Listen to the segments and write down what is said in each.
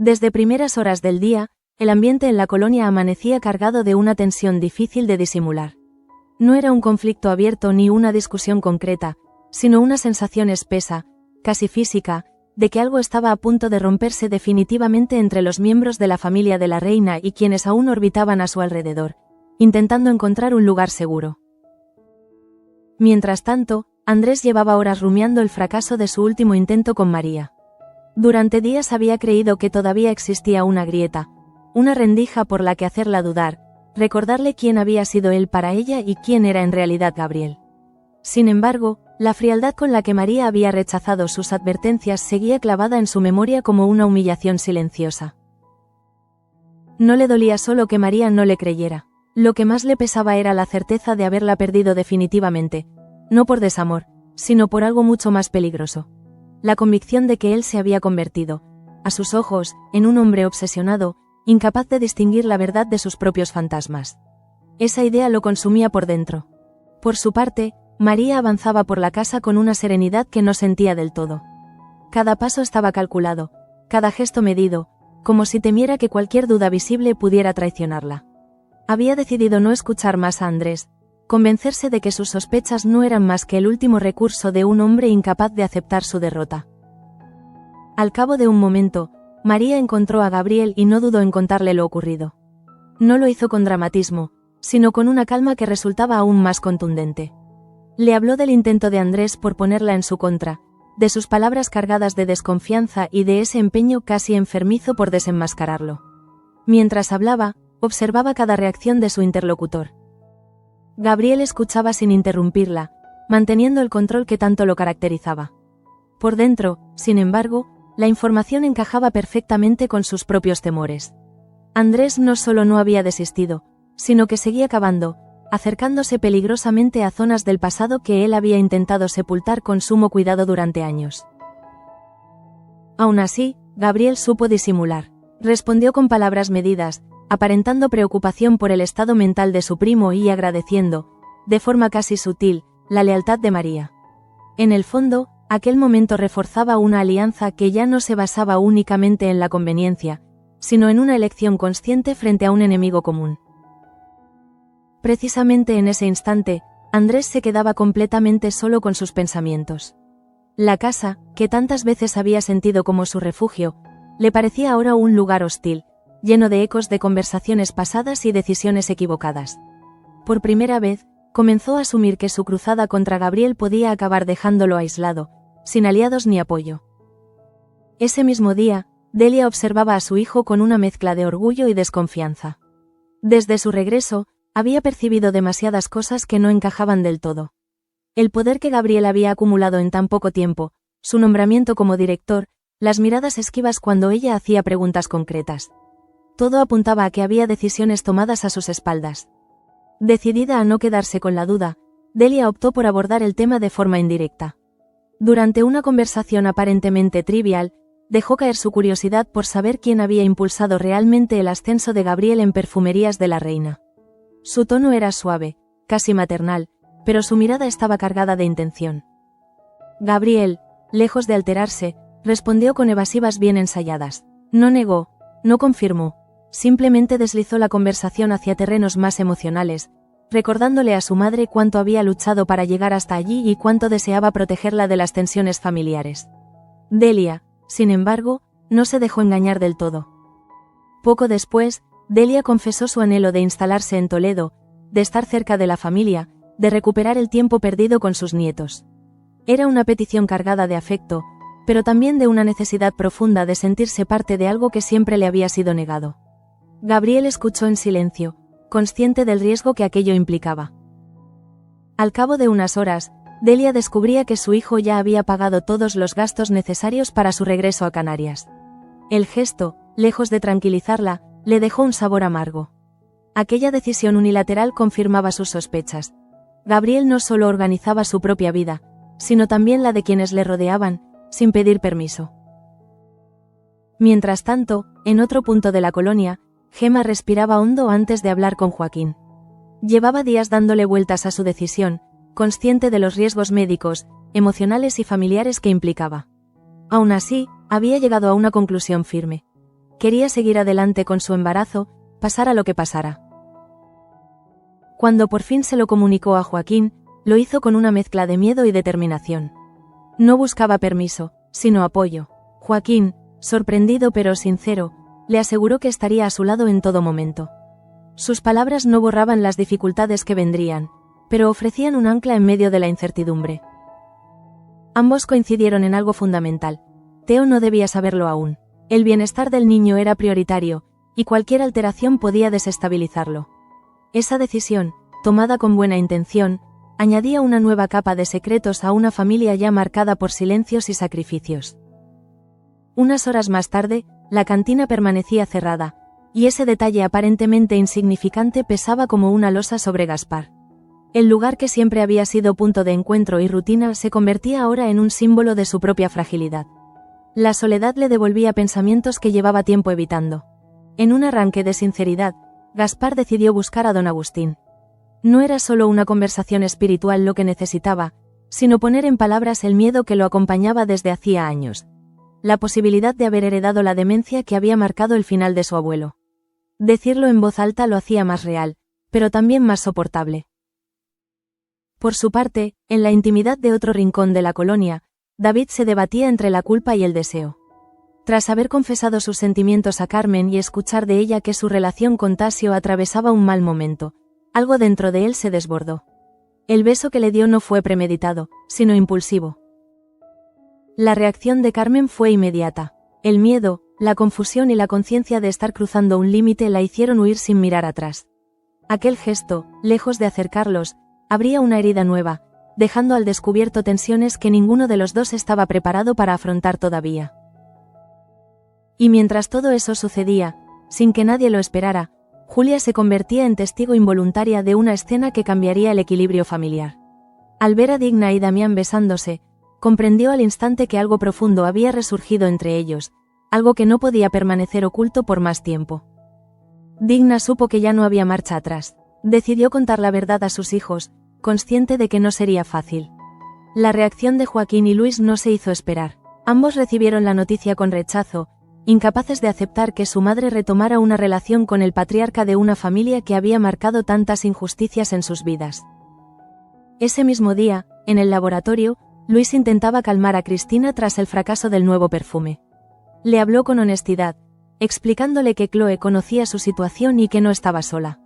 Desde primeras horas del día, el ambiente en la colonia amanecía cargado de una tensión difícil de disimular. No era un conflicto abierto ni una discusión concreta, sino una sensación espesa, casi física, de que algo estaba a punto de romperse definitivamente entre los miembros de la familia de la reina y quienes aún orbitaban a su alrededor, intentando encontrar un lugar seguro. Mientras tanto, Andrés llevaba horas rumiando el fracaso de su último intento con María. Durante días había creído que todavía existía una grieta, una rendija por la que hacerla dudar, recordarle quién había sido él para ella y quién era en realidad Gabriel. Sin embargo, la frialdad con la que María había rechazado sus advertencias seguía clavada en su memoria como una humillación silenciosa. No le dolía solo que María no le creyera. Lo que más le pesaba era la certeza de haberla perdido definitivamente, no por desamor, sino por algo mucho más peligroso. La convicción de que él se había convertido, a sus ojos, en un hombre obsesionado, incapaz de distinguir la verdad de sus propios fantasmas. Esa idea lo consumía por dentro. Por su parte, María avanzaba por la casa con una serenidad que no sentía del todo. Cada paso estaba calculado, cada gesto medido, como si temiera que cualquier duda visible pudiera traicionarla. Había decidido no escuchar más a Andrés, convencerse de que sus sospechas no eran más que el último recurso de un hombre incapaz de aceptar su derrota. Al cabo de un momento, María encontró a Gabriel y no dudó en contarle lo ocurrido. No lo hizo con dramatismo, sino con una calma que resultaba aún más contundente. Le habló del intento de Andrés por ponerla en su contra, de sus palabras cargadas de desconfianza y de ese empeño casi enfermizo por desenmascararlo. Mientras hablaba, observaba cada reacción de su interlocutor. Gabriel escuchaba sin interrumpirla, manteniendo el control que tanto lo caracterizaba. Por dentro, sin embargo, la información encajaba perfectamente con sus propios temores. Andrés no solo no había desistido, sino que seguía cavando, acercándose peligrosamente a zonas del pasado que él había intentado sepultar con sumo cuidado durante años. Aún así, Gabriel supo disimular. Respondió con palabras medidas, aparentando preocupación por el estado mental de su primo y agradeciendo, de forma casi sutil, la lealtad de María. En el fondo, aquel momento reforzaba una alianza que ya no se basaba únicamente en la conveniencia, sino en una elección consciente frente a un enemigo común. Precisamente en ese instante, Andrés se quedaba completamente solo con sus pensamientos. La casa, que tantas veces había sentido como su refugio, le parecía ahora un lugar hostil, lleno de ecos de conversaciones pasadas y decisiones equivocadas. Por primera vez, comenzó a asumir que su cruzada contra Gabriel podía acabar dejándolo aislado, sin aliados ni apoyo. Ese mismo día, Delia observaba a su hijo con una mezcla de orgullo y desconfianza. Desde su regreso, había percibido demasiadas cosas que no encajaban del todo. El poder que Gabriel había acumulado en tan poco tiempo, su nombramiento como director, las miradas esquivas cuando ella hacía preguntas concretas. Todo apuntaba a que había decisiones tomadas a sus espaldas. Decidida a no quedarse con la duda, Delia optó por abordar el tema de forma indirecta. Durante una conversación aparentemente trivial, dejó caer su curiosidad por saber quién había impulsado realmente el ascenso de Gabriel en Perfumerías de la Reina. Su tono era suave, casi maternal, pero su mirada estaba cargada de intención. Gabriel, lejos de alterarse, respondió con evasivas bien ensayadas. No negó, no confirmó, simplemente deslizó la conversación hacia terrenos más emocionales, recordándole a su madre cuánto había luchado para llegar hasta allí y cuánto deseaba protegerla de las tensiones familiares. Delia, sin embargo, no se dejó engañar del todo. Poco después, Delia confesó su anhelo de instalarse en Toledo, de estar cerca de la familia, de recuperar el tiempo perdido con sus nietos. Era una petición cargada de afecto, pero también de una necesidad profunda de sentirse parte de algo que siempre le había sido negado. Gabriel escuchó en silencio, consciente del riesgo que aquello implicaba. Al cabo de unas horas, Delia descubría que su hijo ya había pagado todos los gastos necesarios para su regreso a Canarias. El gesto, lejos de tranquilizarla, le dejó un sabor amargo. Aquella decisión unilateral confirmaba sus sospechas. Gabriel no solo organizaba su propia vida, sino también la de quienes le rodeaban, sin pedir permiso. Mientras tanto, en otro punto de la colonia, Gemma respiraba hondo antes de hablar con Joaquín. Llevaba días dándole vueltas a su decisión, consciente de los riesgos médicos, emocionales y familiares que implicaba. Aún así, había llegado a una conclusión firme. quería seguir adelante con su embarazo, pasara lo que pasara. Cuando por fin se lo comunicó a Joaquín, lo hizo con una mezcla de miedo y determinación. No buscaba permiso, sino apoyo. Joaquín, sorprendido pero sincero, le aseguró que estaría a su lado en todo momento. Sus palabras no borraban las dificultades que vendrían, pero ofrecían un ancla en medio de la incertidumbre. Ambos coincidieron en algo fundamental. Theo no debía saberlo aún. El bienestar del niño era prioritario, y cualquier alteración podía desestabilizarlo. Esa decisión, tomada con buena intención, añadía una nueva capa de secretos a una familia ya marcada por silencios y sacrificios. Unas horas más tarde, la cantina permanecía cerrada, y ese detalle aparentemente insignificante pesaba como una losa sobre Gaspar. El lugar que siempre había sido punto de encuentro y rutina se convertía ahora en un símbolo de su propia fragilidad. La soledad le devolvía pensamientos que llevaba tiempo evitando. En un arranque de sinceridad, Gaspar decidió buscar a don Agustín. No era solo una conversación espiritual lo que necesitaba, sino poner en palabras el miedo que lo acompañaba desde hacía años. La posibilidad de haber heredado la demencia que había marcado el final de su abuelo. Decirlo en voz alta lo hacía más real, pero también más soportable. Por su parte, en la intimidad de otro rincón de la colonia, David se debatía entre la culpa y el deseo. Tras haber confesado sus sentimientos a Carmen y escuchar de ella que su relación con Tasio atravesaba un mal momento, algo dentro de él se desbordó. El beso que le dio no fue premeditado, sino impulsivo. La reacción de Carmen fue inmediata. El miedo, la confusión y la conciencia de estar cruzando un límite la hicieron huir sin mirar atrás. Aquel gesto, lejos de acercarlos, abría una herida nueva, dejando al descubierto tensiones que ninguno de los dos estaba preparado para afrontar todavía. Y mientras todo eso sucedía, sin que nadie lo esperara, Julia se convertía en testigo involuntaria de una escena que cambiaría el equilibrio familiar. Al ver a Digna y Damián besándose, comprendió al instante que algo profundo había resurgido entre ellos, algo que no podía permanecer oculto por más tiempo. Digna supo que ya no había marcha atrás. Decidió contar la verdad a sus hijos, consciente de que no sería fácil. La reacción de Joaquín y Luis no se hizo esperar. Ambos recibieron la noticia con rechazo, incapaces de aceptar que su madre retomara una relación con el patriarca de una familia que había marcado tantas injusticias en sus vidas. Ese mismo día, en el laboratorio, Luis intentaba calmar a Cristina tras el fracaso del nuevo perfume. Le habló con honestidad, explicándole que Chloe conocía su situación y que no estaba sola.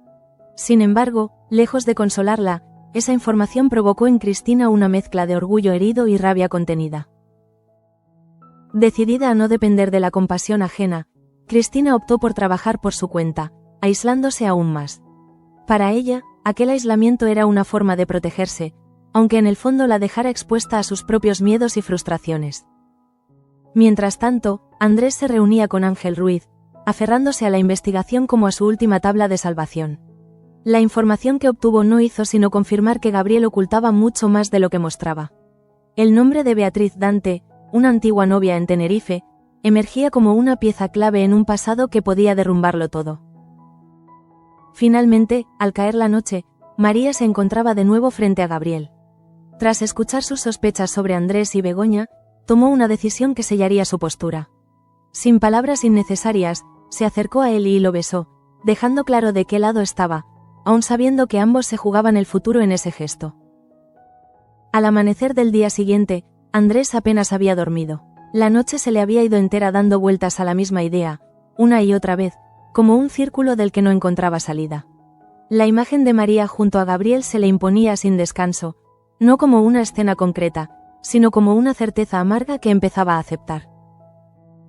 Sin embargo, lejos de consolarla, esa información provocó en Cristina una mezcla de orgullo herido y rabia contenida. Decidida a no depender de la compasión ajena, Cristina optó por trabajar por su cuenta, aislándose aún más. Para ella, aquel aislamiento era una forma de protegerse, aunque en el fondo la dejara expuesta a sus propios miedos y frustraciones. Mientras tanto, Andrés se reunía con Ángel Ruiz, aferrándose a la investigación como a su última tabla de salvación. La información que obtuvo no hizo sino confirmar que Gabriel ocultaba mucho más de lo que mostraba. El nombre de Beatriz Dante, una antigua novia en Tenerife, emergía como una pieza clave en un pasado que podía derrumbarlo todo. Finalmente, al caer la noche, María se encontraba de nuevo frente a Gabriel. Tras escuchar sus sospechas sobre Andrés y Begoña, tomó una decisión que sellaría su postura. Sin palabras innecesarias, se acercó a él y lo besó, dejando claro de qué lado estaba, aun sabiendo que ambos se jugaban el futuro en ese gesto. Al amanecer del día siguiente, Andrés apenas había dormido. La noche se le había ido entera dando vueltas a la misma idea, una y otra vez, como un círculo del que no encontraba salida. La imagen de María junto a Gabriel se le imponía sin descanso, no como una escena concreta, sino como una certeza amarga que empezaba a aceptar.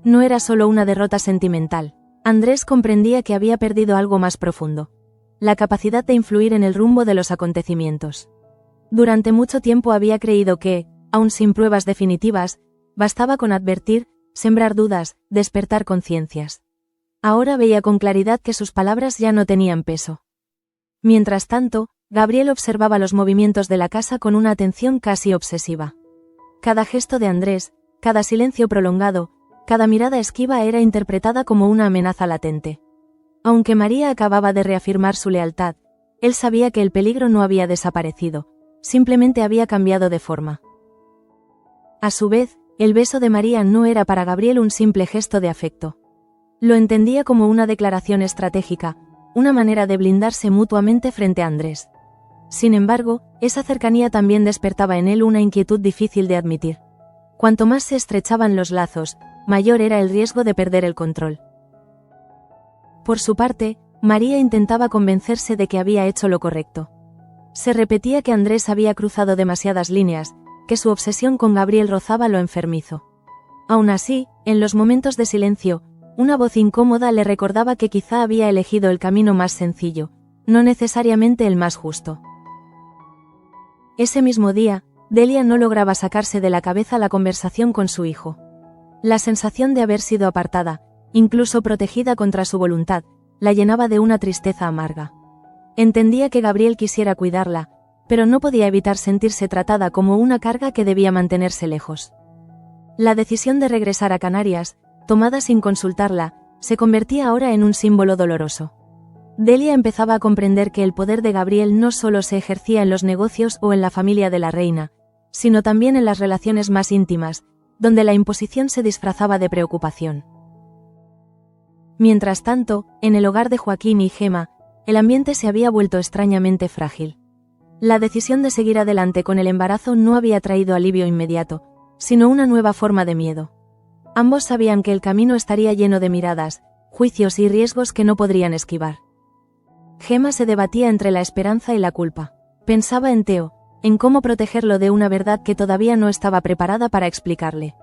No era solo una derrota sentimental. Andrés comprendía que había perdido algo más profundo: la capacidad de influir en el rumbo de los acontecimientos. Durante mucho tiempo había creído que, aun sin pruebas definitivas, bastaba con advertir, sembrar dudas, despertar conciencias. Ahora veía con claridad que sus palabras ya no tenían peso. Mientras tanto, Gabriel observaba los movimientos de la casa con una atención casi obsesiva. Cada gesto de Andrés, cada silencio prolongado, cada mirada esquiva era interpretada como una amenaza latente. Aunque María acababa de reafirmar su lealtad, él sabía que el peligro no había desaparecido, simplemente había cambiado de forma. A su vez, el beso de María no era para Gabriel un simple gesto de afecto. Lo entendía como una declaración estratégica, una manera de blindarse mutuamente frente a Andrés. Sin embargo, esa cercanía también despertaba en él una inquietud difícil de admitir. Cuanto más se estrechaban los lazos, mayor era el riesgo de perder el control. Por su parte, María intentaba convencerse de que había hecho lo correcto. Se repetía que Andrés había cruzado demasiadas líneas, que su obsesión con Gabriel rozaba lo enfermizo. Aún así, en los momentos de silencio, una voz incómoda le recordaba que quizá había elegido el camino más sencillo, no necesariamente el más justo. Ese mismo día, Delia no lograba sacarse de la cabeza la conversación con su hijo. La sensación de haber sido apartada, incluso protegida contra su voluntad, la llenaba de una tristeza amarga. Entendía que Gabriel quisiera cuidarla, pero no podía evitar sentirse tratada como una carga que debía mantenerse lejos. La decisión de regresar a Canarias, tomada sin consultarla, se convertía ahora en un símbolo doloroso. Delia empezaba a comprender que el poder de Gabriel no solo se ejercía en los negocios o en la familia de la reina, sino también en las relaciones más íntimas, donde la imposición se disfrazaba de preocupación. Mientras tanto, en el hogar de Joaquín y Gemma, el ambiente se había vuelto extrañamente frágil. La decisión de seguir adelante con el embarazo no había traído alivio inmediato, sino una nueva forma de miedo. Ambos sabían que el camino estaría lleno de miradas, juicios y riesgos que no podrían esquivar. Gemma se debatía entre la esperanza y la culpa. Pensaba en Theo, en cómo protegerlo de una verdad que todavía no estaba preparada para explicarle.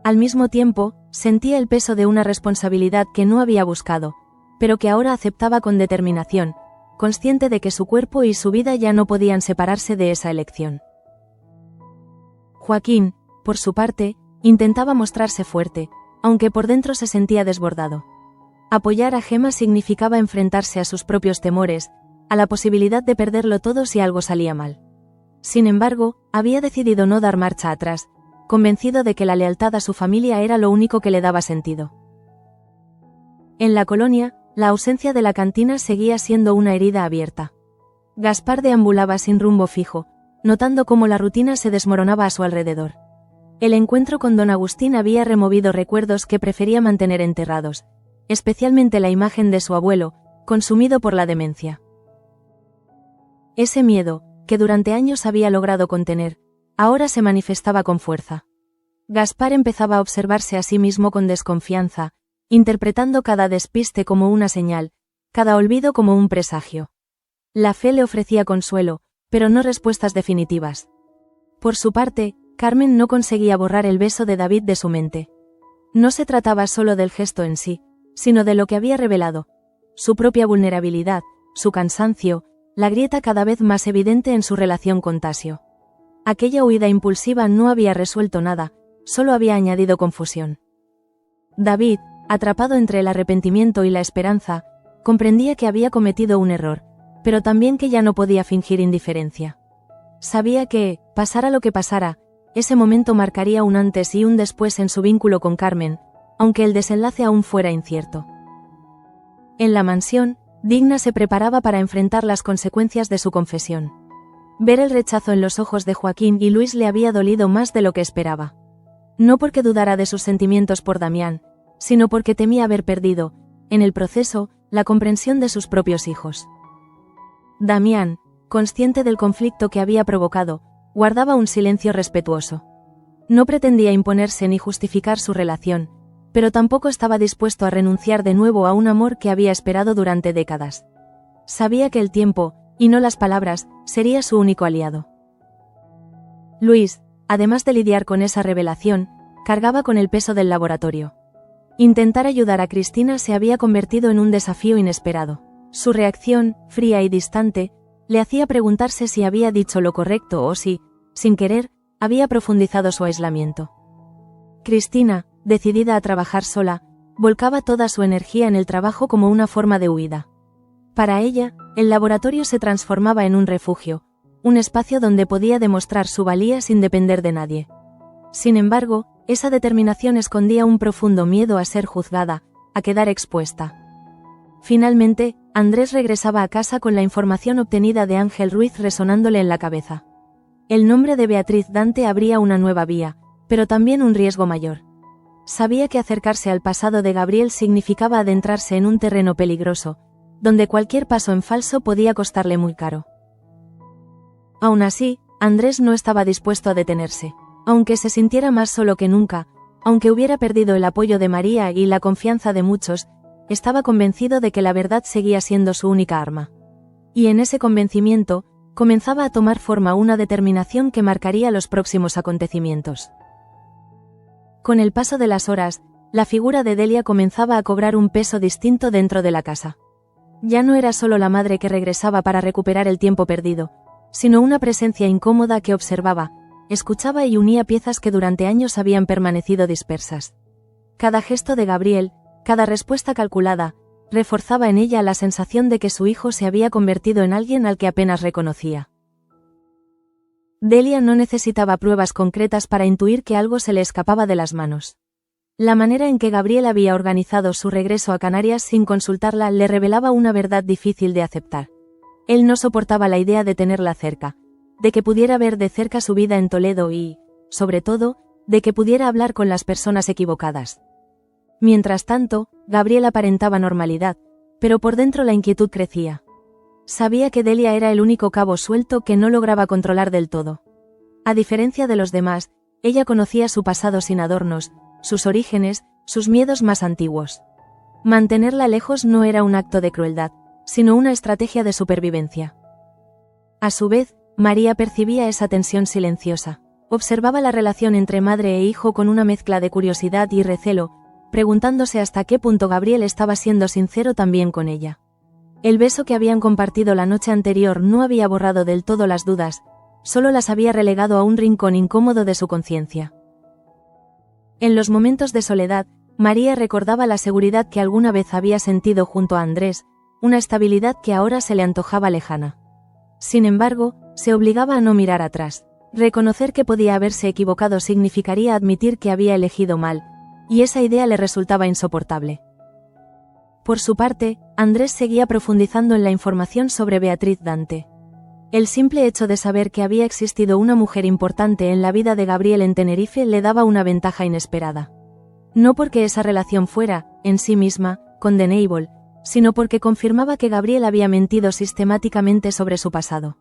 Al mismo tiempo, sentía el peso de una responsabilidad que no había buscado, pero que ahora aceptaba con determinación, consciente de que su cuerpo y su vida ya no podían separarse de esa elección. Joaquín, por su parte, intentaba mostrarse fuerte, aunque por dentro se sentía desbordado. Apoyar a Gemma significaba enfrentarse a sus propios temores, a la posibilidad de perderlo todo si algo salía mal. Sin embargo, había decidido no dar marcha atrás, convencido de que la lealtad a su familia era lo único que le daba sentido. En la colonia, la ausencia de la cantina seguía siendo una herida abierta. Gaspar deambulaba sin rumbo fijo, notando cómo la rutina se desmoronaba a su alrededor. El encuentro con don Agustín había removido recuerdos que prefería mantener enterrados, especialmente la imagen de su abuelo, consumido por la demencia. Ese miedo, que durante años había logrado contener, ahora se manifestaba con fuerza. Gaspar empezaba a observarse a sí mismo con desconfianza, interpretando cada despiste como una señal, cada olvido como un presagio. La fe le ofrecía consuelo, pero no respuestas definitivas. Por su parte, Carmen no conseguía borrar el beso de David de su mente. No se trataba solo del gesto en sí, sino de lo que había revelado, su propia vulnerabilidad, su cansancio, la grieta cada vez más evidente en su relación con Tasio. Aquella huida impulsiva no había resuelto nada, solo había añadido confusión. David, atrapado entre el arrepentimiento y la esperanza, comprendía que había cometido un error, pero también que ya no podía fingir indiferencia. Sabía que, pasara lo que pasara, ese momento marcaría un antes y un después en su vínculo con Carmen, aunque el desenlace aún fuera incierto. En la mansión, Digna se preparaba para enfrentar las consecuencias de su confesión. Ver el rechazo en los ojos de Joaquín y Luis le había dolido más de lo que esperaba. No porque dudara de sus sentimientos por Damián, sino porque temía haber perdido, en el proceso, la comprensión de sus propios hijos. Damián, consciente del conflicto que había provocado, guardaba un silencio respetuoso. No pretendía imponerse ni justificar su relación, pero tampoco estaba dispuesto a renunciar de nuevo a un amor que había esperado durante décadas. Sabía que el tiempo, y no las palabras, sería su único aliado. Luis, además de lidiar con esa revelación, cargaba con el peso del laboratorio. Intentar ayudar a Cristina se había convertido en un desafío inesperado. Su reacción, fría y distante, le hacía preguntarse si había dicho lo correcto o si, sin querer, había profundizado su aislamiento. Cristina, decidida a trabajar sola, volcaba toda su energía en el trabajo como una forma de huida. Para ella, el laboratorio se transformaba en un refugio, un espacio donde podía demostrar su valía sin depender de nadie. Sin embargo, esa determinación escondía un profundo miedo a ser juzgada, a quedar expuesta. Finalmente, Andrés regresaba a casa con la información obtenida de Ángel Ruiz resonándole en la cabeza. El nombre de Beatriz Dante abría una nueva vía, pero también un riesgo mayor. Sabía que acercarse al pasado de Gabriel significaba adentrarse en un terreno peligroso, donde cualquier paso en falso podía costarle muy caro. Aún así, Andrés no estaba dispuesto a detenerse. Aunque se sintiera más solo que nunca, aunque hubiera perdido el apoyo de María y la confianza de muchos, estaba convencido de que la verdad seguía siendo su única arma. Y en ese convencimiento, comenzaba a tomar forma una determinación que marcaría los próximos acontecimientos. Con el paso de las horas, la figura de Delia comenzaba a cobrar un peso distinto dentro de la casa. Ya no era solo la madre que regresaba para recuperar el tiempo perdido, sino una presencia incómoda que observaba, escuchaba y unía piezas que durante años habían permanecido dispersas. Cada gesto de Gabriel, cada respuesta calculada, reforzaba en ella la sensación de que su hijo se había convertido en alguien al que apenas reconocía. Delia no necesitaba pruebas concretas para intuir que algo se le escapaba de las manos. La manera en que Gabriel había organizado su regreso a Canarias sin consultarla le revelaba una verdad difícil de aceptar. Él no soportaba la idea de tenerla cerca, de que pudiera ver de cerca su vida en Toledo y, sobre todo, de que pudiera hablar con las personas equivocadas. Mientras tanto, Gabriel aparentaba normalidad, pero por dentro la inquietud crecía. Sabía que Delia era el único cabo suelto que no lograba controlar del todo. A diferencia de los demás, ella conocía su pasado sin adornos, sus orígenes, sus miedos más antiguos. Mantenerla lejos no era un acto de crueldad, sino una estrategia de supervivencia. A su vez, María percibía esa tensión silenciosa. Observaba la relación entre madre e hijo con una mezcla de curiosidad y recelo, preguntándose hasta qué punto Gabriel estaba siendo sincero también con ella. El beso que habían compartido la noche anterior no había borrado del todo las dudas, solo las había relegado a un rincón incómodo de su conciencia. En los momentos de soledad, María recordaba la seguridad que alguna vez había sentido junto a Andrés, una estabilidad que ahora se le antojaba lejana. Sin embargo, se obligaba a no mirar atrás. Reconocer que podía haberse equivocado significaría admitir que había elegido mal, y esa idea le resultaba insoportable. Por su parte, Andrés seguía profundizando en la información sobre Beatriz Dante. El simple hecho de saber que había existido una mujer importante en la vida de Gabriel en Tenerife le daba una ventaja inesperada. No porque esa relación fuera, en sí misma, condenable, sino porque confirmaba que Gabriel había mentido sistemáticamente sobre su pasado.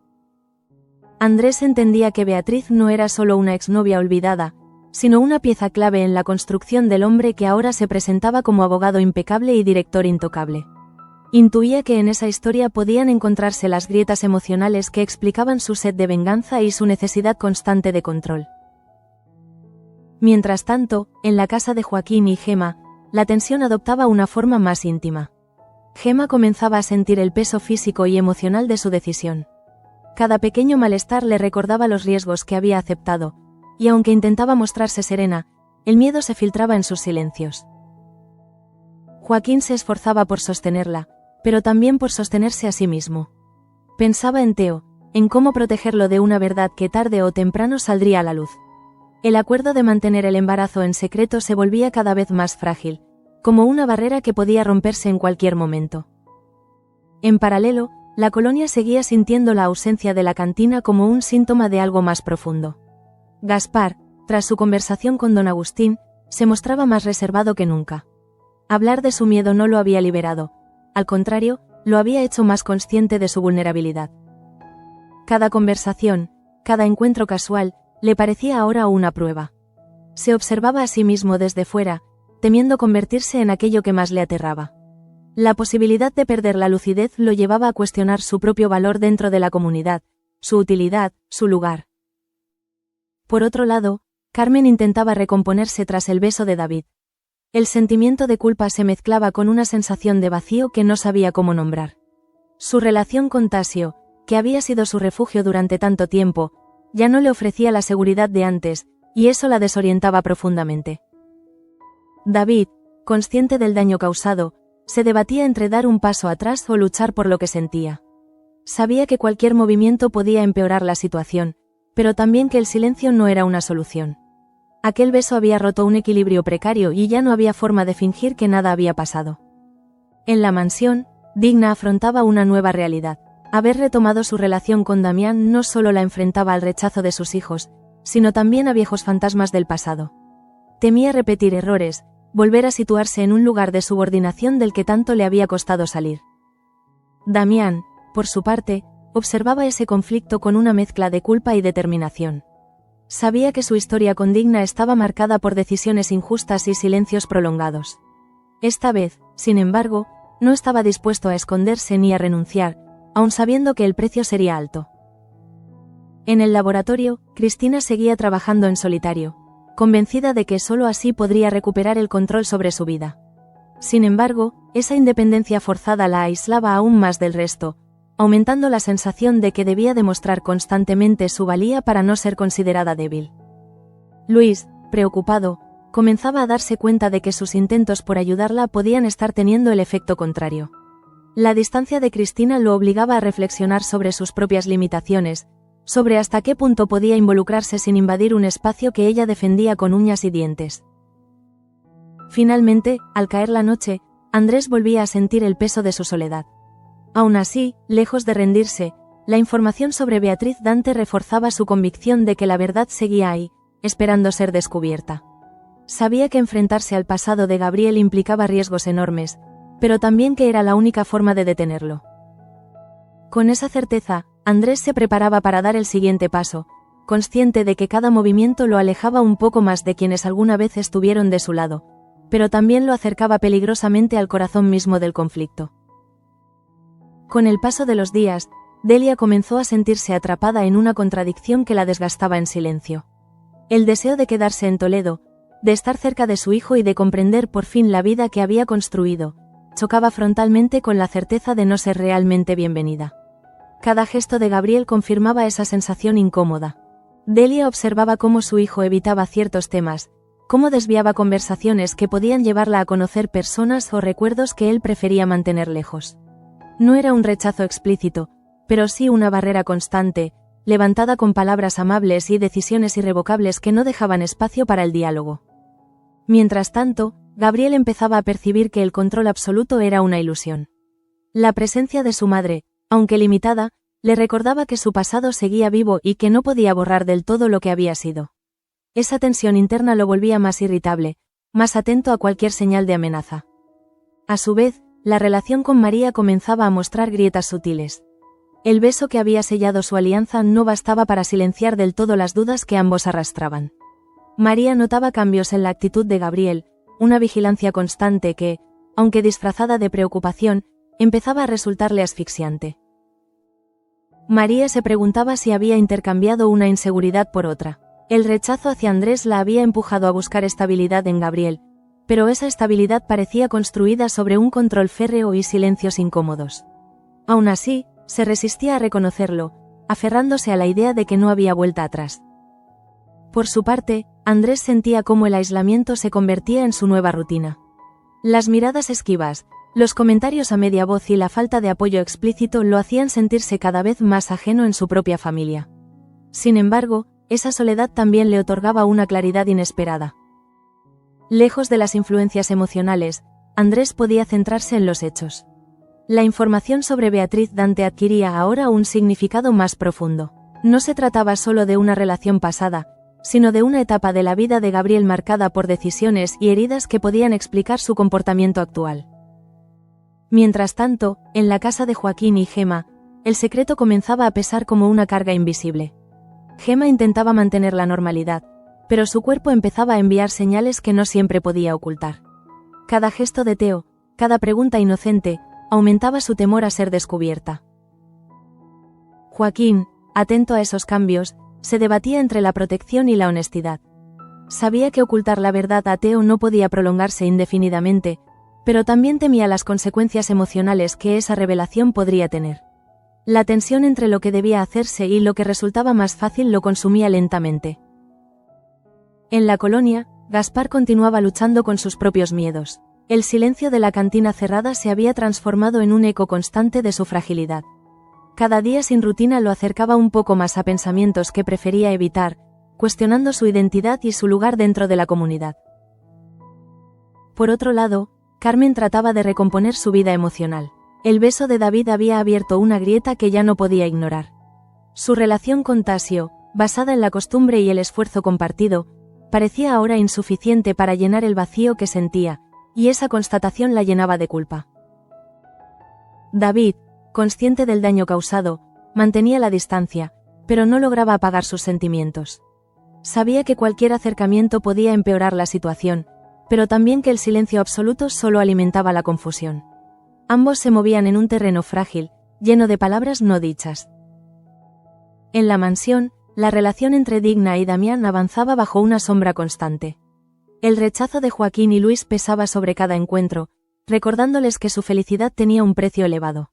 Andrés entendía que Beatriz no era solo una exnovia olvidada, sino una pieza clave en la construcción del hombre que ahora se presentaba como abogado impecable y director intocable. Intuía que en esa historia podían encontrarse las grietas emocionales que explicaban su sed de venganza y su necesidad constante de control. Mientras tanto, en la casa de Joaquín y Gema, la tensión adoptaba una forma más íntima. Gema comenzaba a sentir el peso físico y emocional de su decisión. Cada pequeño malestar le recordaba los riesgos que había aceptado, y aunque intentaba mostrarse serena, el miedo se filtraba en sus silencios. Joaquín se esforzaba por sostenerla, pero también por sostenerse a sí mismo. Pensaba en Teo, en cómo protegerlo de una verdad que tarde o temprano saldría a la luz. El acuerdo de mantener el embarazo en secreto se volvía cada vez más frágil, como una barrera que podía romperse en cualquier momento. En paralelo, la colonia seguía sintiendo la ausencia de la cantina como un síntoma de algo más profundo. Gaspar, tras su conversación con don Agustín, se mostraba más reservado que nunca. Hablar de su miedo no lo había liberado, al contrario, lo había hecho más consciente de su vulnerabilidad. Cada conversación, cada encuentro casual, le parecía ahora una prueba. Se observaba a sí mismo desde fuera, temiendo convertirse en aquello que más le aterraba. La posibilidad de perder la lucidez lo llevaba a cuestionar su propio valor dentro de la comunidad, su utilidad, su lugar. Por otro lado, Carmen intentaba recomponerse tras el beso de David. El sentimiento de culpa se mezclaba con una sensación de vacío que no sabía cómo nombrar. Su relación con Tasio, que había sido su refugio durante tanto tiempo, ya no le ofrecía la seguridad de antes, y eso la desorientaba profundamente. David, consciente del daño causado, se debatía entre dar un paso atrás o luchar por lo que sentía. Sabía que cualquier movimiento podía empeorar la situación, pero también que el silencio no era una solución. Aquel beso había roto un equilibrio precario y ya no había forma de fingir que nada había pasado. En la mansión, Digna afrontaba una nueva realidad. Haber retomado su relación con Damián no solo la enfrentaba al rechazo de sus hijos, sino también a viejos fantasmas del pasado. Temía repetir errores, volver a situarse en un lugar de subordinación del que tanto le había costado salir. Damián, por su parte, observaba ese conflicto con una mezcla de culpa y determinación. Sabía que su historia con Digna estaba marcada por decisiones injustas y silencios prolongados. Esta vez, sin embargo, no estaba dispuesto a esconderse ni a renunciar, aun sabiendo que el precio sería alto. En el laboratorio, Cristina seguía trabajando en solitario, convencida de que solo así podría recuperar el control sobre su vida. Sin embargo, esa independencia forzada la aislaba aún más del resto, aumentando la sensación de que debía demostrar constantemente su valía para no ser considerada débil. Luis, preocupado, comenzaba a darse cuenta de que sus intentos por ayudarla podían estar teniendo el efecto contrario. La distancia de Cristina lo obligaba a reflexionar sobre sus propias limitaciones, sobre hasta qué punto podía involucrarse sin invadir un espacio que ella defendía con uñas y dientes. Finalmente, al caer la noche, Andrés volvía a sentir el peso de su soledad. Aún así, lejos de rendirse, la información sobre Beatriz Dante reforzaba su convicción de que la verdad seguía ahí, esperando ser descubierta. Sabía que enfrentarse al pasado de Gabriel implicaba riesgos enormes, pero también que era la única forma de detenerlo. Con esa certeza, Andrés se preparaba para dar el siguiente paso, consciente de que cada movimiento lo alejaba un poco más de quienes alguna vez estuvieron de su lado, pero también lo acercaba peligrosamente al corazón mismo del conflicto. Con el paso de los días, Delia comenzó a sentirse atrapada en una contradicción que la desgastaba en silencio. El deseo de quedarse en Toledo, de estar cerca de su hijo y de comprender por fin la vida que había construido, chocaba frontalmente con la certeza de no ser realmente bienvenida. Cada gesto de Gabriel confirmaba esa sensación incómoda. Delia observaba cómo su hijo evitaba ciertos temas, cómo desviaba conversaciones que podían llevarla a conocer personas o recuerdos que él prefería mantener lejos. No era un rechazo explícito, pero sí una barrera constante, levantada con palabras amables y decisiones irrevocables que no dejaban espacio para el diálogo. Mientras tanto, Gabriel empezaba a percibir que el control absoluto era una ilusión. La presencia de su madre, aunque limitada, le recordaba que su pasado seguía vivo y que no podía borrar del todo lo que había sido. Esa tensión interna lo volvía más irritable, más atento a cualquier señal de amenaza. A su vez, la relación con María comenzaba a mostrar grietas sutiles. El beso que había sellado su alianza no bastaba para silenciar del todo las dudas que ambos arrastraban. María notaba cambios en la actitud de Gabriel, una vigilancia constante que, aunque disfrazada de preocupación, empezaba a resultarle asfixiante. María se preguntaba si había intercambiado una inseguridad por otra. El rechazo hacia Andrés la había empujado a buscar estabilidad en Gabriel, pero esa estabilidad parecía construida sobre un control férreo y silencios incómodos. Aún así, se resistía a reconocerlo, aferrándose a la idea de que no había vuelta atrás. Por su parte, Andrés sentía cómo el aislamiento se convertía en su nueva rutina. Las miradas esquivas, los comentarios a media voz y la falta de apoyo explícito lo hacían sentirse cada vez más ajeno en su propia familia. Sin embargo, esa soledad también le otorgaba una claridad inesperada. Lejos de las influencias emocionales, Andrés podía centrarse en los hechos. La información sobre Beatriz Dante adquiría ahora un significado más profundo. No se trataba solo de una relación pasada, sino de una etapa de la vida de Gabriel marcada por decisiones y heridas que podían explicar su comportamiento actual. Mientras tanto, en la casa de Joaquín y Gema, el secreto comenzaba a pesar como una carga invisible. Gema intentaba mantener la normalidad, pero su cuerpo empezaba a enviar señales que no siempre podía ocultar. Cada gesto de Teo, cada pregunta inocente, aumentaba su temor a ser descubierta. Joaquín, atento a esos cambios, se debatía entre la protección y la honestidad. Sabía que ocultar la verdad a Teo no podía prolongarse indefinidamente, pero también temía las consecuencias emocionales que esa revelación podría tener. La tensión entre lo que debía hacerse y lo que resultaba más fácil lo consumía lentamente. En la colonia, Gaspar continuaba luchando con sus propios miedos. El silencio de la cantina cerrada se había transformado en un eco constante de su fragilidad. Cada día sin rutina lo acercaba un poco más a pensamientos que prefería evitar, cuestionando su identidad y su lugar dentro de la comunidad. Por otro lado, Carmen trataba de recomponer su vida emocional. El beso de David había abierto una grieta que ya no podía ignorar. Su relación con Tasio, basada en la costumbre y el esfuerzo compartido, parecía ahora insuficiente para llenar el vacío que sentía, y esa constatación la llenaba de culpa. David, consciente del daño causado, mantenía la distancia, pero no lograba apagar sus sentimientos. Sabía que cualquier acercamiento podía empeorar la situación, pero también que el silencio absoluto solo alimentaba la confusión. Ambos se movían en un terreno frágil, lleno de palabras no dichas. En la mansión, la relación entre Digna y Damián avanzaba bajo una sombra constante. El rechazo de Joaquín y Luis pesaba sobre cada encuentro, recordándoles que su felicidad tenía un precio elevado.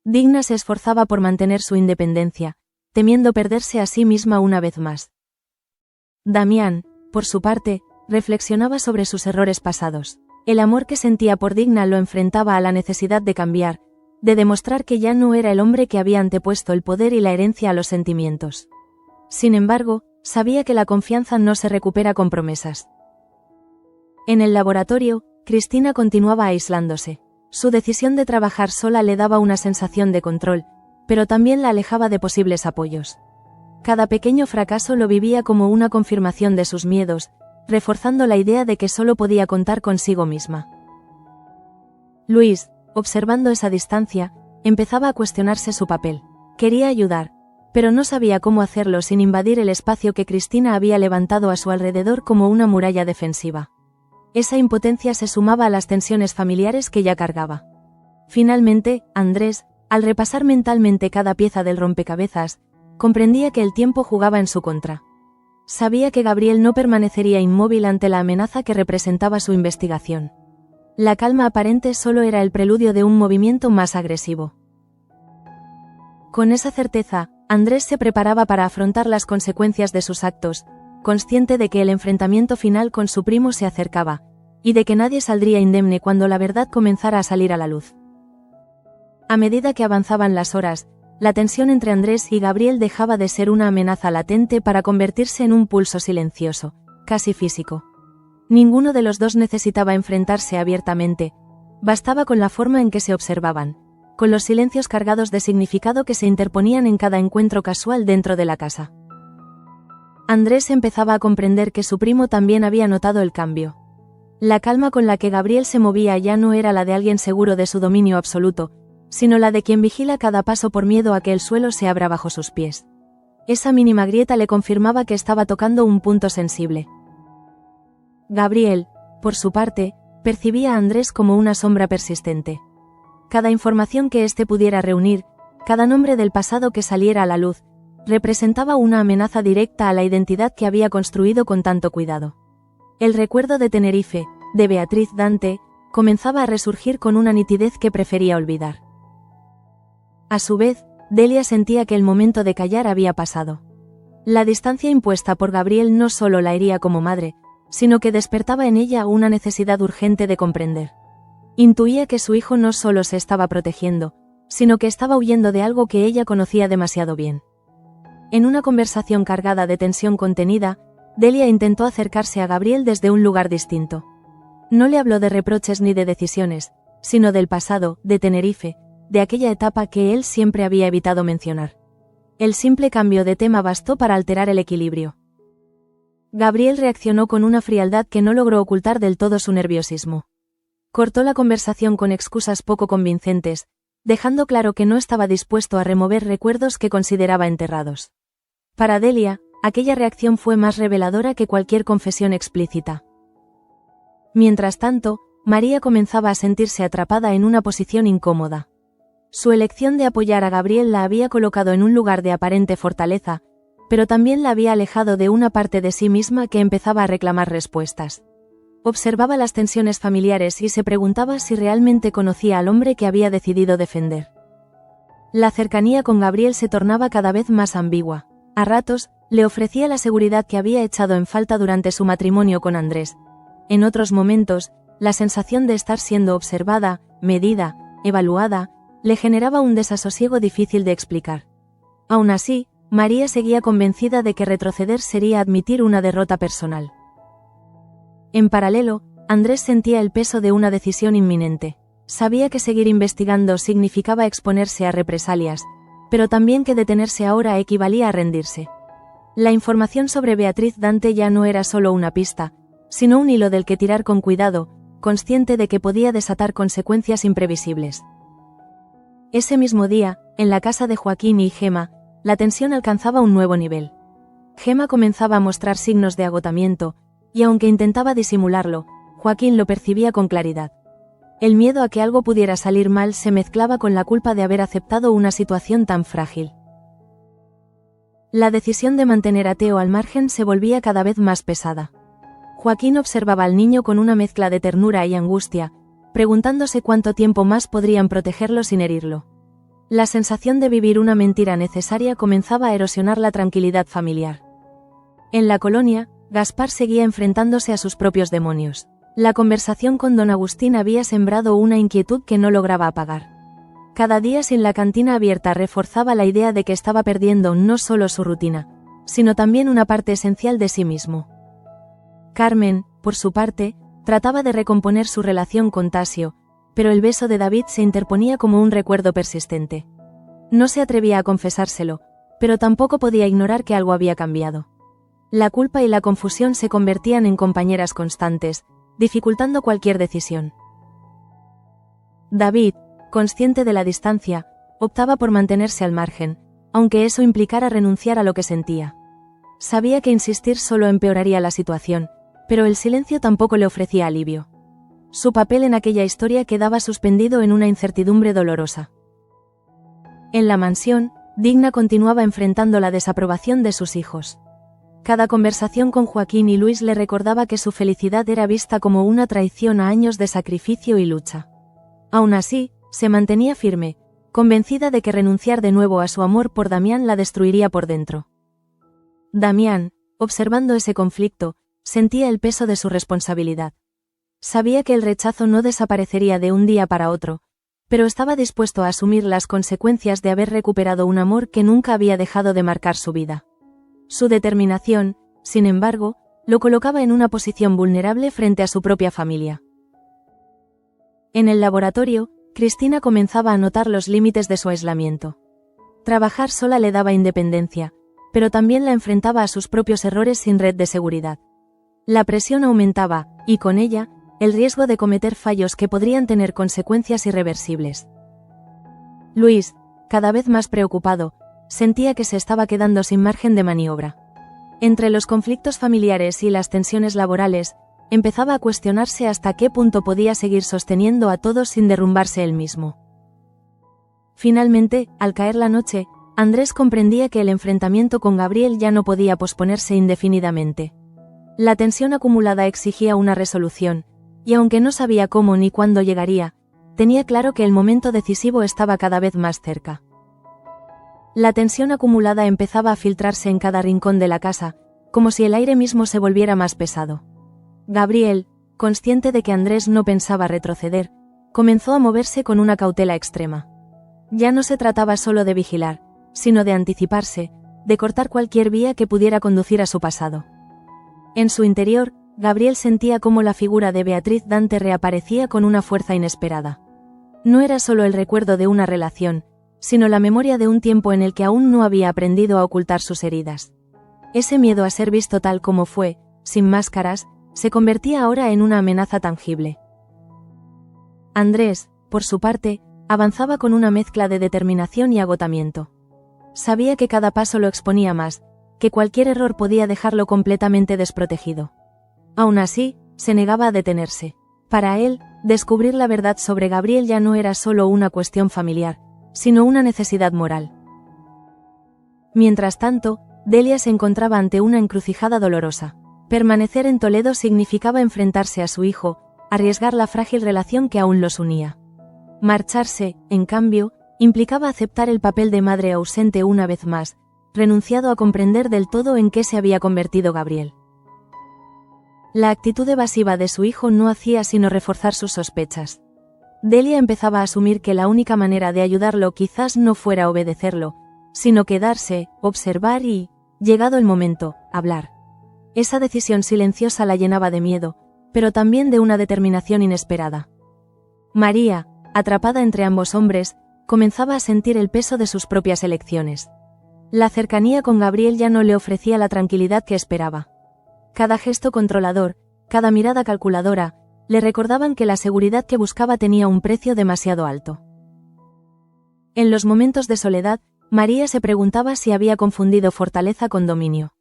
Digna se esforzaba por mantener su independencia, temiendo perderse a sí misma una vez más. Damián, por su parte, reflexionaba sobre sus errores pasados. El amor que sentía por Digna lo enfrentaba a la necesidad de cambiar, de demostrar que ya no era el hombre que había antepuesto el poder y la herencia a los sentimientos. Sin embargo, sabía que la confianza no se recupera con promesas. En el laboratorio, Cristina continuaba aislándose. Su decisión de trabajar sola le daba una sensación de control, pero también la alejaba de posibles apoyos. Cada pequeño fracaso lo vivía como una confirmación de sus miedos, reforzando la idea de que solo podía contar consigo misma. Luis, observando esa distancia, empezaba a cuestionarse su papel. Quería ayudar, pero no sabía cómo hacerlo sin invadir el espacio que Cristina había levantado a su alrededor como una muralla defensiva. Esa impotencia se sumaba a las tensiones familiares que ya cargaba. Finalmente, Andrés, al repasar mentalmente cada pieza del rompecabezas, comprendía que el tiempo jugaba en su contra. Sabía que Gabriel no permanecería inmóvil ante la amenaza que representaba su investigación. La calma aparente solo era el preludio de un movimiento más agresivo. Con esa certeza, Andrés se preparaba para afrontar las consecuencias de sus actos, consciente de que el enfrentamiento final con su primo se acercaba, y de que nadie saldría indemne cuando la verdad comenzara a salir a la luz. A medida que avanzaban las horas, la tensión entre Andrés y Gabriel dejaba de ser una amenaza latente para convertirse en un pulso silencioso, casi físico. Ninguno de los dos necesitaba enfrentarse abiertamente, bastaba con la forma en que se observaban, con los silencios cargados de significado que se interponían en cada encuentro casual dentro de la casa. Andrés empezaba a comprender que su primo también había notado el cambio. La calma con la que Gabriel se movía ya no era la de alguien seguro de su dominio absoluto, sino la de quien vigila cada paso por miedo a que el suelo se abra bajo sus pies. Esa mínima grieta le confirmaba que estaba tocando un punto sensible. Gabriel, por su parte, percibía a Andrés como una sombra persistente. Cada información que éste pudiera reunir, cada nombre del pasado que saliera a la luz, representaba una amenaza directa a la identidad que había construido con tanto cuidado. El recuerdo de Tenerife, de Beatriz Dante, comenzaba a resurgir con una nitidez que prefería olvidar. A su vez, Delia sentía que el momento de callar había pasado. La distancia impuesta por Gabriel no solo la hería como madre, sino que despertaba en ella una necesidad urgente de comprender. Intuía que su hijo no solo se estaba protegiendo, sino que estaba huyendo de algo que ella conocía demasiado bien. En una conversación cargada de tensión contenida, Delia intentó acercarse a Gabriel desde un lugar distinto. No le habló de reproches ni de decisiones, sino del pasado, de Tenerife, de aquella etapa que él siempre había evitado mencionar. El simple cambio de tema bastó para alterar el equilibrio. Gabriel reaccionó con una frialdad que no logró ocultar del todo su nerviosismo. Cortó la conversación con excusas poco convincentes, dejando claro que no estaba dispuesto a remover recuerdos que consideraba enterrados. Para Delia, aquella reacción fue más reveladora que cualquier confesión explícita. Mientras tanto, María comenzaba a sentirse atrapada en una posición incómoda. Su elección de apoyar a Gabriel la había colocado en un lugar de aparente fortaleza, pero también la había alejado de una parte de sí misma que empezaba a reclamar respuestas. Observaba las tensiones familiares y se preguntaba si realmente conocía al hombre que había decidido defender. La cercanía con Gabriel se tornaba cada vez más ambigua. A ratos, le ofrecía la seguridad que había echado en falta durante su matrimonio con Andrés. En otros momentos, la sensación de estar siendo observada, medida, evaluada, le generaba un desasosiego difícil de explicar. Aún así, María seguía convencida de que retroceder sería admitir una derrota personal. En paralelo, Andrés sentía el peso de una decisión inminente. Sabía que seguir investigando significaba exponerse a represalias, pero también que detenerse ahora equivalía a rendirse. La información sobre Beatriz Dante ya no era solo una pista, sino un hilo del que tirar con cuidado, consciente de que podía desatar consecuencias imprevisibles. Ese mismo día, en la casa de Joaquín y Gemma, la tensión alcanzaba un nuevo nivel. Gemma comenzaba a mostrar signos de agotamiento, y aunque intentaba disimularlo, Joaquín lo percibía con claridad. El miedo a que algo pudiera salir mal se mezclaba con la culpa de haber aceptado una situación tan frágil. La decisión de mantener a Theo al margen se volvía cada vez más pesada. Joaquín observaba al niño con una mezcla de ternura y angustia, preguntándose cuánto tiempo más podrían protegerlo sin herirlo. La sensación de vivir una mentira necesaria comenzaba a erosionar la tranquilidad familiar. En la colonia, Gaspar seguía enfrentándose a sus propios demonios. La conversación con don Agustín había sembrado una inquietud que no lograba apagar. Cada día sin la cantina abierta reforzaba la idea de que estaba perdiendo no solo su rutina, sino también una parte esencial de sí mismo. Carmen, por su parte, trataba de recomponer su relación con Tasio, pero el beso de David se interponía como un recuerdo persistente. No se atrevía a confesárselo, pero tampoco podía ignorar que algo había cambiado. La culpa y la confusión se convertían en compañeras constantes, dificultando cualquier decisión. David, consciente de la distancia, optaba por mantenerse al margen, aunque eso implicara renunciar a lo que sentía. Sabía que insistir solo empeoraría la situación, pero el silencio tampoco le ofrecía alivio. Su papel en aquella historia quedaba suspendido en una incertidumbre dolorosa. En la mansión, Digna continuaba enfrentando la desaprobación de sus hijos. Cada conversación con Joaquín y Luis le recordaba que su felicidad era vista como una traición a años de sacrificio y lucha. Aún así, se mantenía firme, convencida de que renunciar de nuevo a su amor por Damián la destruiría por dentro. Damián, observando ese conflicto, sentía el peso de su responsabilidad. Sabía que el rechazo no desaparecería de un día para otro, pero estaba dispuesto a asumir las consecuencias de haber recuperado un amor que nunca había dejado de marcar su vida. Su determinación, sin embargo, lo colocaba en una posición vulnerable frente a su propia familia. En el laboratorio, Cristina comenzaba a notar los límites de su aislamiento. Trabajar sola le daba independencia, pero también la enfrentaba a sus propios errores sin red de seguridad. La presión aumentaba, y con ella, el riesgo de cometer fallos que podrían tener consecuencias irreversibles. Luis, cada vez más preocupado, sentía que se estaba quedando sin margen de maniobra. Entre los conflictos familiares y las tensiones laborales, empezaba a cuestionarse hasta qué punto podía seguir sosteniendo a todos sin derrumbarse él mismo. Finalmente, al caer la noche, Andrés comprendía que el enfrentamiento con Gabriel ya no podía posponerse indefinidamente. La tensión acumulada exigía una resolución, y aunque no sabía cómo ni cuándo llegaría, tenía claro que el momento decisivo estaba cada vez más cerca. La tensión acumulada empezaba a filtrarse en cada rincón de la casa, como si el aire mismo se volviera más pesado. Gabriel, consciente de que Andrés no pensaba retroceder, comenzó a moverse con una cautela extrema. Ya no se trataba solo de vigilar, sino de anticiparse, de cortar cualquier vía que pudiera conducir a su pasado. En su interior, Gabriel sentía cómo la figura de Beatriz Dante reaparecía con una fuerza inesperada. No era solo el recuerdo de una relación, sino la memoria de un tiempo en el que aún no había aprendido a ocultar sus heridas. Ese miedo a ser visto tal como fue, sin máscaras, se convertía ahora en una amenaza tangible. Andrés, por su parte, avanzaba con una mezcla de determinación y agotamiento. Sabía que cada paso lo exponía más, que cualquier error podía dejarlo completamente desprotegido. Aún así, se negaba a detenerse. Para él, descubrir la verdad sobre Gabriel ya no era solo una cuestión familiar, sino una necesidad moral. Mientras tanto, Delia se encontraba ante una encrucijada dolorosa. Permanecer en Toledo significaba enfrentarse a su hijo, arriesgar la frágil relación que aún los unía. Marcharse, en cambio, implicaba aceptar el papel de madre ausente una vez más, renunciado a comprender del todo en qué se había convertido Gabriel. La actitud evasiva de su hijo no hacía sino reforzar sus sospechas. Delia empezaba a asumir que la única manera de ayudarlo quizás no fuera obedecerlo, sino quedarse, observar y, llegado el momento, hablar. Esa decisión silenciosa la llenaba de miedo, pero también de una determinación inesperada. María, atrapada entre ambos hombres, comenzaba a sentir el peso de sus propias elecciones. La cercanía con Gabriel ya no le ofrecía la tranquilidad que esperaba. Cada gesto controlador, cada mirada calculadora, le recordaban que la seguridad que buscaba tenía un precio demasiado alto. En los momentos de soledad, María se preguntaba si había confundido fortaleza con dominio.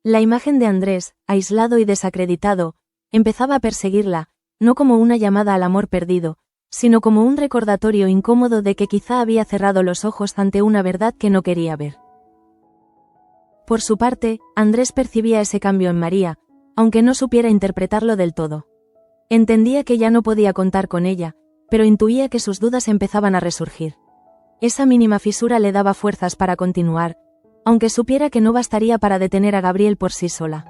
La imagen de Andrés, aislado y desacreditado, empezaba a perseguirla, no como una llamada al amor perdido, sino como un recordatorio incómodo de que quizá había cerrado los ojos ante una verdad que no quería ver. Por su parte, Andrés percibía ese cambio en María, aunque no supiera interpretarlo del todo. Entendía que ya no podía contar con ella, pero intuía que sus dudas empezaban a resurgir. Esa mínima fisura le daba fuerzas para continuar, aunque supiera que no bastaría para detener a Gabriel por sí sola.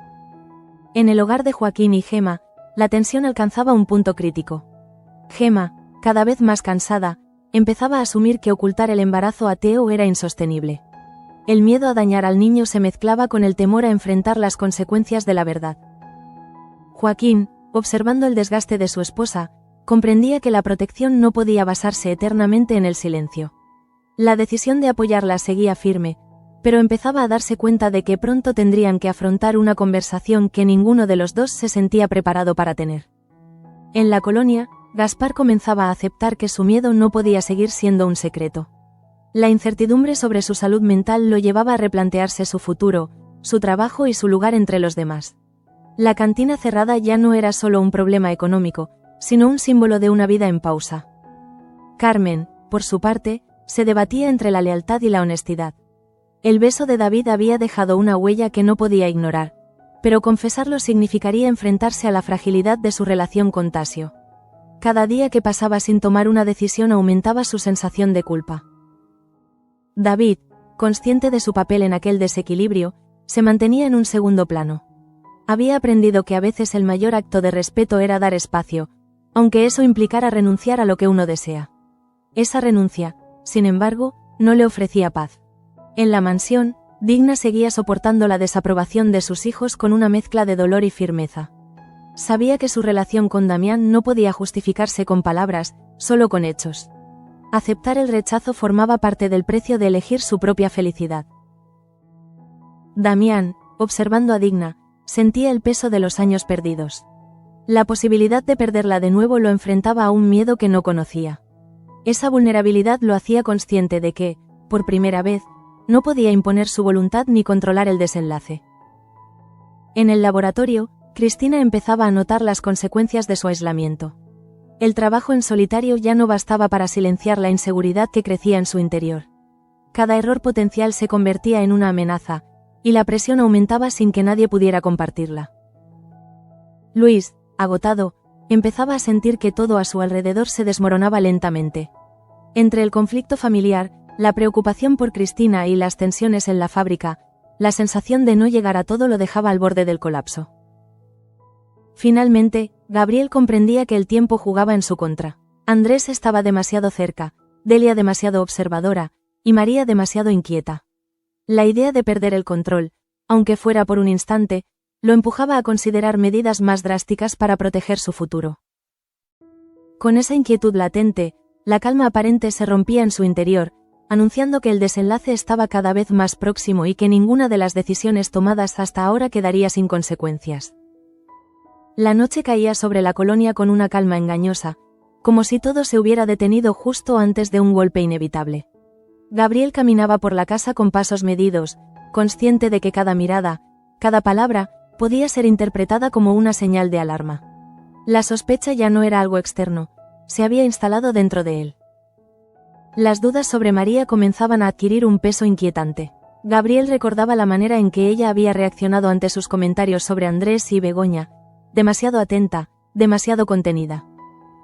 En el hogar de Joaquín y Gema, la tensión alcanzaba un punto crítico. Gema, cada vez más cansada, empezaba a asumir que ocultar el embarazo a Teo era insostenible. El miedo a dañar al niño se mezclaba con el temor a enfrentar las consecuencias de la verdad. Joaquín, observando el desgaste de su esposa, comprendía que la protección no podía basarse eternamente en el silencio. La decisión de apoyarla seguía firme, pero empezaba a darse cuenta de que pronto tendrían que afrontar una conversación que ninguno de los dos se sentía preparado para tener. En la colonia, Gaspar comenzaba a aceptar que su miedo no podía seguir siendo un secreto. La incertidumbre sobre su salud mental lo llevaba a replantearse su futuro, su trabajo y su lugar entre los demás. La cantina cerrada ya no era solo un problema económico, sino un símbolo de una vida en pausa. Carmen, por su parte, se debatía entre la lealtad y la honestidad. El beso de David había dejado una huella que no podía ignorar, pero confesarlo significaría enfrentarse a la fragilidad de su relación con Tasio. Cada día que pasaba sin tomar una decisión aumentaba su sensación de culpa. David, consciente de su papel en aquel desequilibrio, se mantenía en un segundo plano. Había aprendido que a veces el mayor acto de respeto era dar espacio, aunque eso implicara renunciar a lo que uno desea. Esa renuncia, sin embargo, no le ofrecía paz. En la mansión, Digna seguía soportando la desaprobación de sus hijos con una mezcla de dolor y firmeza. Sabía que su relación con Damián no podía justificarse con palabras, solo con hechos. Aceptar el rechazo formaba parte del precio de elegir su propia felicidad. Damián, observando a Digna, sentía el peso de los años perdidos. La posibilidad de perderla de nuevo lo enfrentaba a un miedo que no conocía. Esa vulnerabilidad lo hacía consciente de que, por primera vez, no podía imponer su voluntad ni controlar el desenlace. En el laboratorio, Cristina empezaba a notar las consecuencias de su aislamiento. El trabajo en solitario ya no bastaba para silenciar la inseguridad que crecía en su interior. Cada error potencial se convertía en una amenaza, y la presión aumentaba sin que nadie pudiera compartirla. Luis, agotado, empezaba a sentir que todo a su alrededor se desmoronaba lentamente. Entre el conflicto familiar, la preocupación por Cristina y las tensiones en la fábrica, la sensación de no llegar a todo lo dejaba al borde del colapso. Finalmente, Gabriel comprendía que el tiempo jugaba en su contra. Andrés estaba demasiado cerca, Delia demasiado observadora, y María demasiado inquieta. La idea de perder el control, aunque fuera por un instante, lo empujaba a considerar medidas más drásticas para proteger su futuro. Con esa inquietud latente, la calma aparente se rompía en su interior, anunciando que el desenlace estaba cada vez más próximo y que ninguna de las decisiones tomadas hasta ahora quedaría sin consecuencias. La noche caía sobre la colonia con una calma engañosa, como si todo se hubiera detenido justo antes de un golpe inevitable. Gabriel caminaba por la casa con pasos medidos, consciente de que cada mirada, cada palabra, podía ser interpretada como una señal de alarma. La sospecha ya no era algo externo, se había instalado dentro de él. Las dudas sobre María comenzaban a adquirir un peso inquietante. Gabriel recordaba la manera en que ella había reaccionado ante sus comentarios sobre Andrés y Begoña, demasiado atenta, demasiado contenida.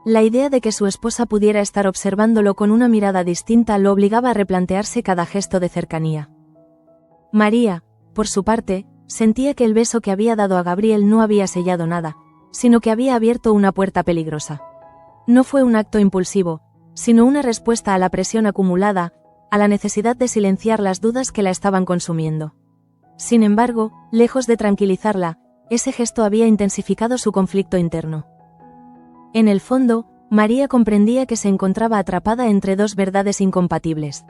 La idea de que su esposa pudiera estar observándolo con una mirada distinta lo obligaba a replantearse cada gesto de cercanía. María, por su parte, sentía que el beso que había dado a Gabriel no había sellado nada, sino que había abierto una puerta peligrosa. No fue un acto impulsivo, sino una respuesta a la presión acumulada, a la necesidad de silenciar las dudas que la estaban consumiendo. Sin embargo, lejos de tranquilizarla, ese gesto había intensificado su conflicto interno. En el fondo, María comprendía que se encontraba atrapada entre dos verdades incompatibles.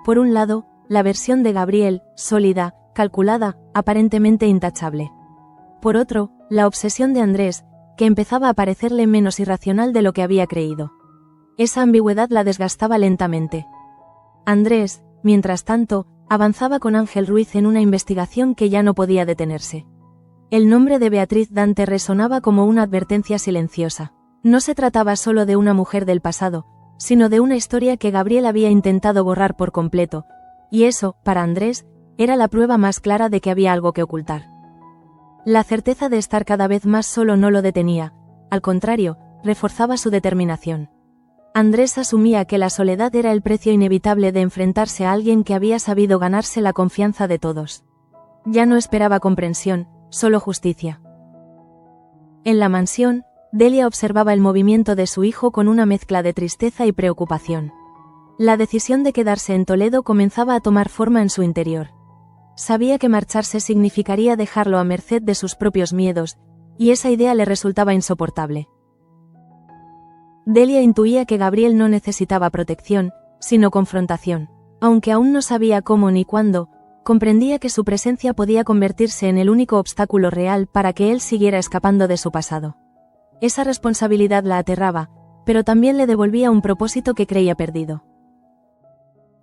Por un lado, la versión de Gabriel, sólida, calculada, aparentemente intachable. Por otro, la obsesión de Andrés, que empezaba a parecerle menos irracional de lo que había creído. Esa ambigüedad la desgastaba lentamente. Andrés, mientras tanto, avanzaba con Ángel Ruiz en una investigación que ya no podía detenerse. El nombre de Beatriz Dante resonaba como una advertencia silenciosa. No se trataba solo de una mujer del pasado, sino de una historia que Gabriel había intentado borrar por completo, y eso, para Andrés, era la prueba más clara de que había algo que ocultar. La certeza de estar cada vez más solo no lo detenía, al contrario, reforzaba su determinación. Andrés asumía que la soledad era el precio inevitable de enfrentarse a alguien que había sabido ganarse la confianza de todos. Ya no esperaba comprensión, solo justicia. En la mansión, Delia observaba el movimiento de su hijo con una mezcla de tristeza y preocupación. La decisión de quedarse en Toledo comenzaba a tomar forma en su interior. Sabía que marcharse significaría dejarlo a merced de sus propios miedos, y esa idea le resultaba insoportable. Delia intuía que Gabriel no necesitaba protección, sino confrontación. Aunque aún no sabía cómo ni cuándo, comprendía que su presencia podía convertirse en el único obstáculo real para que él siguiera escapando de su pasado. Esa responsabilidad la aterraba, pero también le devolvía un propósito que creía perdido.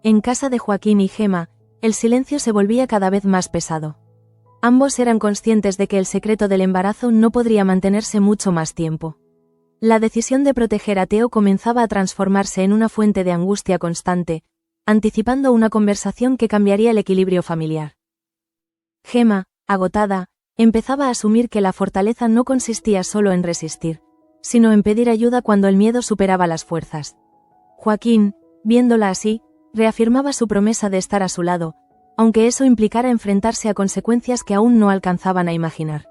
En casa de Joaquín y Gema, el silencio se volvía cada vez más pesado. Ambos eran conscientes de que el secreto del embarazo no podría mantenerse mucho más tiempo. La decisión de proteger a Teo comenzaba a transformarse en una fuente de angustia constante, anticipando una conversación que cambiaría el equilibrio familiar. Gema, agotada, empezaba a asumir que la fortaleza no consistía solo en resistir, sino en pedir ayuda cuando el miedo superaba las fuerzas. Joaquín, viéndola así, reafirmaba su promesa de estar a su lado, aunque eso implicara enfrentarse a consecuencias que aún no alcanzaban a imaginar.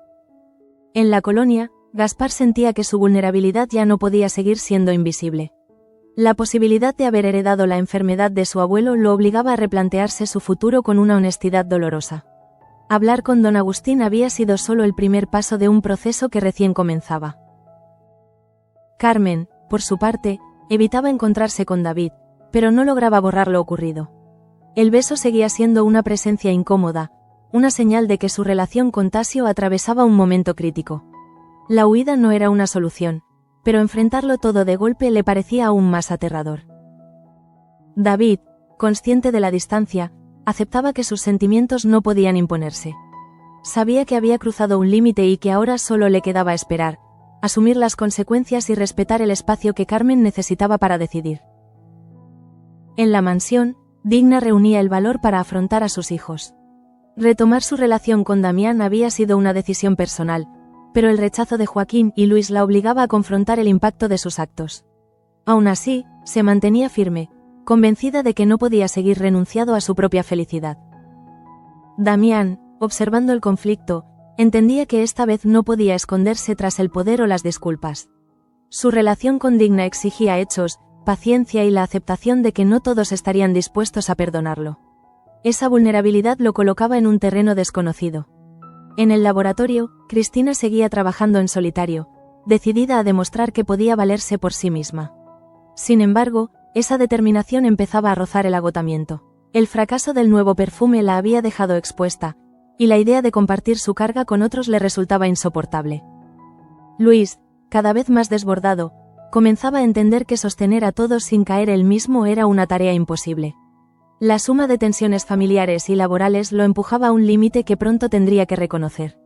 En la colonia, Gaspar sentía que su vulnerabilidad ya no podía seguir siendo invisible. La posibilidad de haber heredado la enfermedad de su abuelo lo obligaba a replantearse su futuro con una honestidad dolorosa. Hablar con don Agustín había sido solo el primer paso de un proceso que recién comenzaba. Carmen, por su parte, evitaba encontrarse con David, pero no lograba borrar lo ocurrido. El beso seguía siendo una presencia incómoda, una señal de que su relación con Tasio atravesaba un momento crítico. La huida no era una solución, pero enfrentarlo todo de golpe le parecía aún más aterrador. David, consciente de la distancia, aceptaba que sus sentimientos no podían imponerse. Sabía que había cruzado un límite y que ahora solo le quedaba esperar, asumir las consecuencias y respetar el espacio que Carmen necesitaba para decidir. En la mansión, Digna reunía el valor para afrontar a sus hijos. Retomar su relación con Damián había sido una decisión personal, pero el rechazo de Joaquín y Luis la obligaba a confrontar el impacto de sus actos. Aún así, se mantenía firme, convencida de que no podía seguir renunciado a su propia felicidad. Damián, observando el conflicto, entendía que esta vez no podía esconderse tras el poder o las disculpas. Su relación con Digna exigía hechos, paciencia y la aceptación de que no todos estarían dispuestos a perdonarlo. Esa vulnerabilidad lo colocaba en un terreno desconocido. En el laboratorio, Cristina seguía trabajando en solitario, decidida a demostrar que podía valerse por sí misma. Sin embargo, esa determinación empezaba a rozar el agotamiento. El fracaso del nuevo perfume la había dejado expuesta, y la idea de compartir su carga con otros le resultaba insoportable. Luis, cada vez más desbordado, comenzaba a entender que sostener a todos sin caer él mismo era una tarea imposible. La suma de tensiones familiares y laborales lo empujaba a un límite que pronto tendría que reconocer.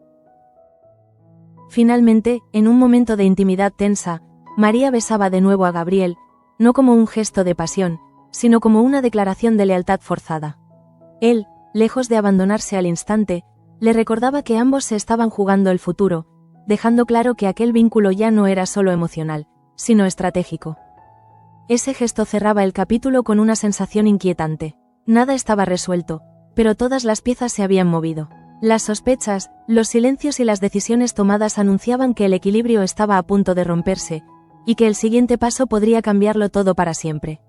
Finalmente, en un momento de intimidad tensa, María besaba de nuevo a Gabriel, no como un gesto de pasión, sino como una declaración de lealtad forzada. Él, lejos de abandonarse al instante, le recordaba que ambos se estaban jugando el futuro, dejando claro que aquel vínculo ya no era solo emocional, sino estratégico. Ese gesto cerraba el capítulo con una sensación inquietante. Nada estaba resuelto, pero todas las piezas se habían movido. Las sospechas, los silencios y las decisiones tomadas anunciaban que el equilibrio estaba a punto de romperse, y que el siguiente paso podría cambiarlo todo para siempre.